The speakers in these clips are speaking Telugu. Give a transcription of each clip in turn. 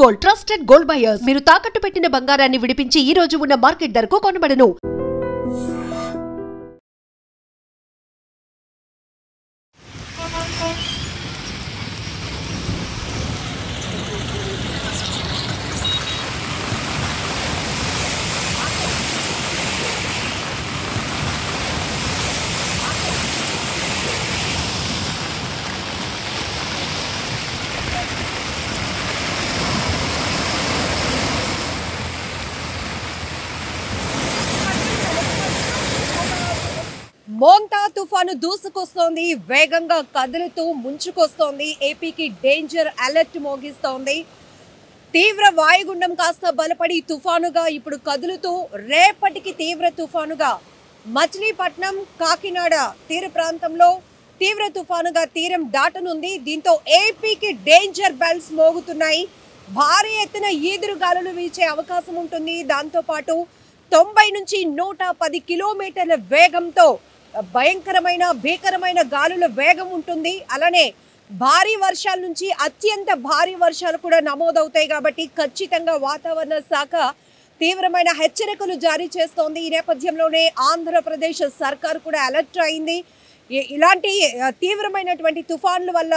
గోల్డ్ ట్రస్టెడ్ గోల్డ్ బయర్స్ మీరు తాకట్టు పెట్టిన బంగారాన్ని విడిపించి ఈ రోజు ఉన్న మార్కెట్ ధరకు కొనబడను. మోంతా తుఫాను దూసుకొస్తోంది, వేగంగా కదులుతూ ముంచుకొస్తోంది. ఏపీకి డేంజర్ అలర్ట్ మోగిస్తోంది. తీవ్ర వాయుగుండం కాస్త బలపడి తుఫానుగా ఇప్పుడు కదులుతూ రేపటికి తీవ్ర తుఫానుగా మచిలీపట్నం కాకినాడ తీర ప్రాంతంలో తీవ్ర తుఫానుగా తీరం దాటనుంది. దీంతో ఏపీకి డేంజర్ బెల్స్ మోగుతున్నాయి. భారీ ఎత్తున ఈదురు గాలులు వీచే అవకాశం ఉంటుంది. దాంతోపాటు 90 నుంచి 110 కిలోమీటర్ల వేగంతో భీకరమైన గాలుల వేగం ఉంటుంది. అలానే భారీ వర్షాల నుంచి అత్యంత భారీ వర్షాలు కూడా నమోదవుతాయి. కాబట్టి ఖచ్చితంగా వాతావరణ శాఖ తీవ్రమైన హెచ్చరికలు జారీ చేస్తోంది. ఈ నేపథ్యంలోనే ఆంధ్రప్రదేశ్ సర్కార్ కూడా అలర్ట్ అయింది. ఇలాంటి తీవ్రమైనటువంటి తుఫాన్ల వల్ల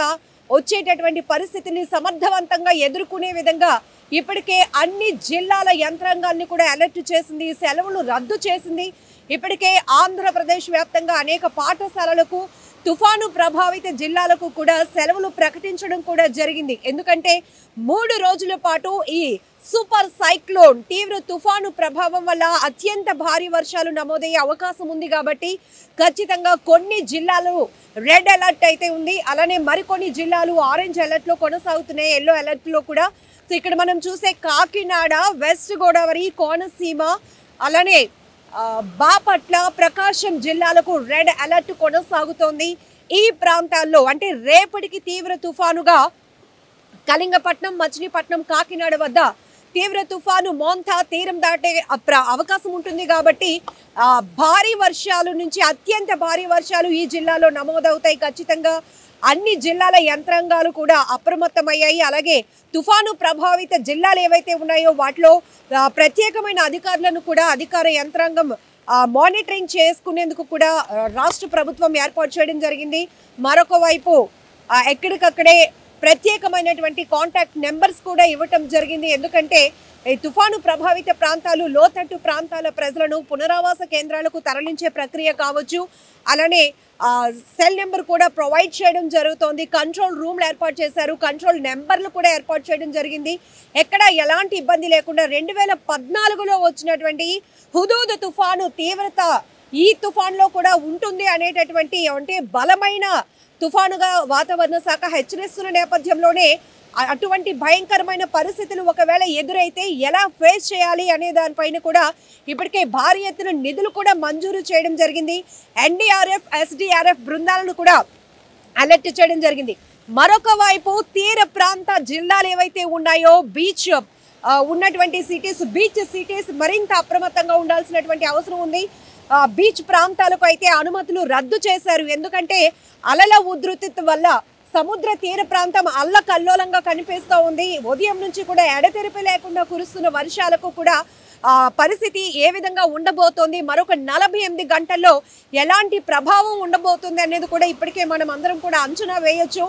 వచ్చేటటువంటి పరిస్థితిని సమర్థవంతంగా ఎదుర్కొనే విధంగా ఇప్పటికే అన్ని జిల్లాల యంత్రాంగాన్ని కూడా అలర్ట్ చేసింది. సెలవులు రద్దు చేసింది. ఇప్పటికే ఆంధ్రప్రదేశ్ వ్యాప్తంగా అనేక పాఠశాలలకు, తుఫాను ప్రభావిత జిల్లాలకు కూడా సెలవులు ప్రకటించడం కూడా జరిగింది. ఎందుకంటే 3 రోజుల పాటు ఈ సూపర్ సైక్లోన్ తీవ్ర తుఫాను ప్రభావం వల్ల అత్యంత భారీ వర్షాలు నమోదయ్యే అవకాశం ఉంది. కాబట్టి ఖచ్చితంగా కొన్ని జిల్లాలు రెడ్ అలర్ట్ అయితే ఉంది. అలానే మరికొన్ని జిల్లాలు ఆరెంజ్ అలర్ట్ లో కొనసాగుతున్నాయి, ఎల్లో అలర్ట్ లో కూడా. సో ఇక్కడ మనం చూసే కాకినాడ, వెస్ట్ గోదావరి, కోనసీమ, అలానే బాపట్ల, ప్రకాశం జిల్లాలకు రెడ్ అలర్ట్ కొనసాగుతోంది. ఈ ప్రాంతాల్లో అంటే రేపటికి తీవ్ర తుఫానుగా కళింగపట్నం, మచిలీపట్నం, కాకినాడ వద్ద తీవ్ర తుఫాను మోంతా తీరం దాటే అవకాశం ఉంటుంది. కాబట్టి భారీ వర్షాలు నుంచి అత్యంత భారీ వర్షాలు ఈ జిల్లాలో నమోదవుతాయి. ఖచ్చితంగా అన్ని జిల్లాల యంత్రాంగాలు కూడా అప్రమత్తమయ్యాయి. అలాగే తుఫాను ప్రభావిత జిల్లాలు ఏవైతే ఉన్నాయో వాటిలో ప్రత్యేకమైన అధికారులను కూడా అధికార యంత్రాంగం మానిటరింగ్ చేసుకునేందుకు కూడా రాష్ట్ర ప్రభుత్వం ఏర్పాటు చేయడం జరిగింది. మరొక వైపు ఎక్కడికక్కడే ప్రత్యేకమైనటువంటి కాంటాక్ట్ నెంబర్స్ కూడా ఇవ్వటం జరిగింది. ఎందుకంటే ఈ తుఫాను ప్రభావిత ప్రాంతాలు, లోతట్టు ప్రాంతాల ప్రజలను పునరావాస కేంద్రాలకు తరలించే ప్రక్రియ కావచ్చు. అలానే సెల్ నెంబర్ కూడా ప్రొవైడ్ చేయడం జరుగుతోంది. కంట్రోల్ రూమ్లు ఏర్పాటు చేశారు, కంట్రోల్ నెంబర్లు కూడా ఏర్పాటు చేయడం జరిగింది. ఎక్కడ ఎలాంటి ఇబ్బంది లేకుండా 2014లో వచ్చినటువంటి హుదూద్ తుఫాను తీవ్రత ఈ తుఫాన్లో కూడా ఉంటుంది అనేటటువంటి అంటే బలమైన తుఫానుగా వాతావరణ శాఖ హెచ్చరిస్తున్న నేపథ్యంలోనే అటువంటి భయంకరమైన పరిస్థితులు ఒకవేళ ఎదురైతే ఎలా ఫేస్ చేయాలి అనే దానిపైన కూడా ఇప్పటికే భారీ ఎత్తున నిధులు కూడా మంజూరు చేయడం జరిగింది. ఎన్డీఆర్ఎఫ్, ఎస్డీఆర్ఎఫ్ బృందాలను కూడా అలర్ట్ చేయడం జరిగింది. మరొక వైపు తీర ప్రాంత జిల్లాలు ఏవైతే ఉన్నాయో బీచ్ ఉన్నటువంటి సిటీస్, బీచ్ సిటీస్ మరింత అప్రమత్తంగా ఉండాల్సినటువంటి అవసరం ఉంది. బీచ్ ప్రాంతాలకు అయితే అనుమతులు రద్దు చేశారు. ఎందుకంటే అలల ఉధృతి వల్ల సముద్ర తీర ప్రాంతం అల్లకల్లోలంగా కనిపిస్తూ ఉంది. ఉదయం నుంచి కూడా ఎడతెరిపి లేకుండా కురుస్తున్న వర్షాలకు కూడా పరిస్థితి ఏ విధంగా ఉండబోతోంది, మరొక 48 గంటల్లో ఎలాంటి ప్రభావం ఉండబోతుంది అనేది కూడా ఇప్పటికే మనం అందరం కూడా అంచనా వేయొచ్చు.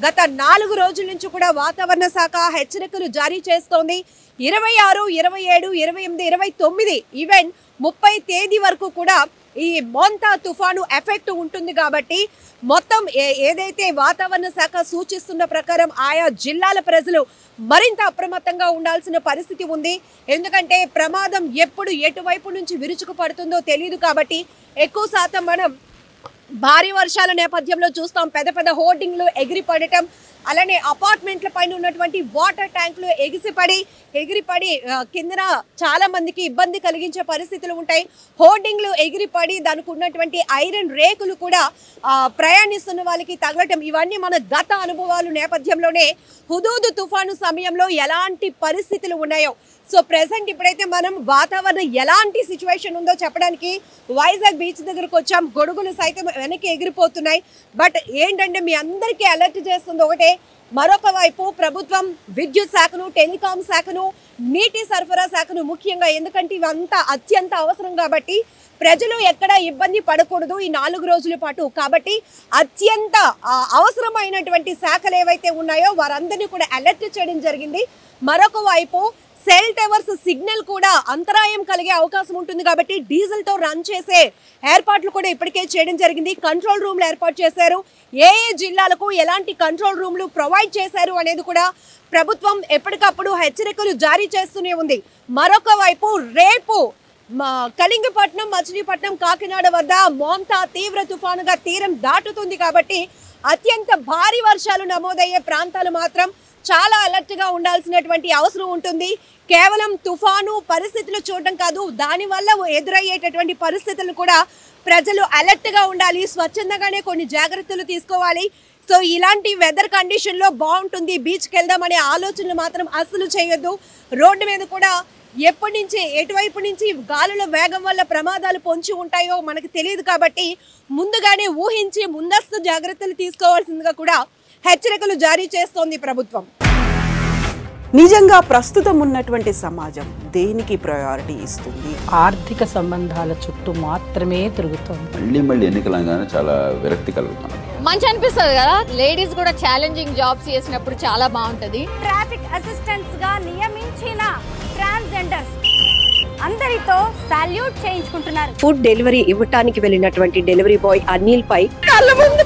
గత 4 రోజుల నుంచి కూడా వాతావరణ శాఖ హెచ్చరికలు జారీ చేస్తోంది. 26, 27, 28, 29 ఈవెన్ 30 తేదీ వరకు కూడా ఈ మోంతా తుఫాను ఎఫెక్ట్ ఉంటుంది. కాబట్టి మొత్తం ఏదైతే వాతావరణ శాఖ సూచిస్తున్న ప్రకారం ఆయా జిల్లాల ప్రజలు మరింత అప్రమత్తంగా ఉండాల్సిన పరిస్థితి ఉంది. ఎందుకంటే ప్రమాదం ఎప్పుడు ఎటువైపు నుంచి విరుచుకు పడుతుందో తెలియదు. కాబట్టి ఎక్కువ శాతం మనం భారీ వర్షాల నేపథ్యంలో చూస్తాం పెద్ద పెద్ద హోర్డింగ్లు ఎగిరిపడటం, అలానే అపార్ట్మెంట్ల పైన ఉన్నటువంటి వాటర్ ట్యాంకులు ఎగిరిపడి కిందన చాలా మందికి ఇబ్బంది కలిగించే పరిస్థితులు ఉంటాయి. హోర్డింగ్లు ఎగిరిపడి దానికి ఉన్నటువంటి ఐరన్ రేకులు కూడా ప్రయాణిస్తున్న వాళ్ళకి తగలటం, ఇవన్నీ మన గత అనుభవాలు నేపథ్యంలోనే హుదూద్ తుఫాను సమయంలో ఎలాంటి పరిస్థితులు ఉన్నాయో. సో ప్రెసెంట్ ఇప్పుడైతే మనం వాతావరణం ఎలాంటి సిచ్యువేషన్ ఉందో చెప్పడానికి వైజాగ్ బీచ్ దగ్గరకు వచ్చాం. గొడుగులు సైతం వెనక్కి ఎగిరిపోతున్నాయి. బట్ ఏంటంటే మీ అందరికీ అలర్ట్ చేస్తుంది ఒకటే, మరొక వైపు ప్రభుత్వం విద్యుత్ శాఖను, టెలికాం శాఖను, నీటి సరఫరా శాఖను ముఖ్యంగా, ఎందుకంటే ఇవంతా అత్యంత అవసరం కాబట్టి ప్రజలు ఎక్కడ ఇబ్బంది పడకూడదు ఈ 4 రోజుల పాటు. కాబట్టి అత్యంత అవసరమైనటువంటి శాఖలు ఏవైతే ఉన్నాయో వారందరినీ కూడా అలర్ట్ చేయడం జరిగింది. మరొక వైపు సెల్ టవర్స్ సిగ్నల్ కూడా అంతరాయం కలిగే అవకాశం ఉంటుంది కాబట్టి డీజిల్ తో రన్ చేసే ఏర్పాట్లు కూడా ఇప్పటికే చేయడం జరిగింది. కంట్రోల్ రూమ్లు ఏర్పాటు చేశారు. ఏ జిల్లాలకు ఎలాంటి కంట్రోల్ రూమ్లు ప్రొవైడ్ చేశారు అనేది కూడా ప్రభుత్వం ఎప్పటికప్పుడు హెచ్చరికలు జారీ చేస్తూనే ఉంది. మరొక వైపు రేపు కళింగపట్నం, మచిలీపట్నం, కాకినాడ వద్ద మోంతా తీవ్ర తుఫానుగా తీరం దాటుతుంది కాబట్టి అత్యంత భారీ వర్షాలు నమోదయ్యే ప్రాంతాలు మాత్రం చాలా అలర్ట్ గా ఉండాల్సినటువంటి అవసరం ఉంటుంది. కేవలం తుఫాను పరిస్థితులు చూడడం కాదు, దానివల్ల ఎదురయ్యేటటువంటి పరిస్థితులు కూడా ప్రజలు అలర్ట్ గా ఉండాలి. స్వచ్ఛందంగానే కొన్ని జాగ్రత్తలు తీసుకోవాలి. సో ఇలాంటి వెదర్ కండిషన్ లో బాగుంటుంది, బీచ్కి వెళ్దాం అనే ఆలోచనలు మాత్రం అస్సలు చేయొద్దు. రోడ్డు మీద కూడా ఎప్పటి నుంచి, ఎటువైపు నుంచి గాలుల వేగం వల్ల ప్రమాదాలు పొంచి ఉంటాయో మనకు తెలియదు కాబట్టి ముందుగానే ఊహించి ముందస్తు జాగ్రత్తలు తీసుకోవాల్సిందిగా కూడా హెచ్చరికలు జారీ చేస్తోంది ప్రభుత్వం. నిజంగా ప్రస్తుతం ఉన్నటువంటి సమాజం దేనికి ప్రయారిటీ ఇస్తుంది? ఆర్థిక సంబంధాల చుట్టూ మాత్రమే తిరుగుతుంది. మళ్ళీ ఎన్నికలంగానే చాలా విరక్తి కలుగుతాం. మంచి అనిపిస్తుంది కదా, లేడీస్ కూడా ఛాలెంజింగ్ జాబ్స్ చేసినప్పుడు చాలా బాగుంటది. ట్రాఫిక్ అసిస్టెంట్స్ గా నియమించిన ట్రాన్స్జెండర్స్ అందరితో సాల్యూట్ చేయించుకుంటున్నారు. ఫుడ్ డెలివరీ ఇవ్వటానికి వెళ్ళినటువంటి డెలివరీ బాయ్ అనిల్ పై కళ్ళ ముందు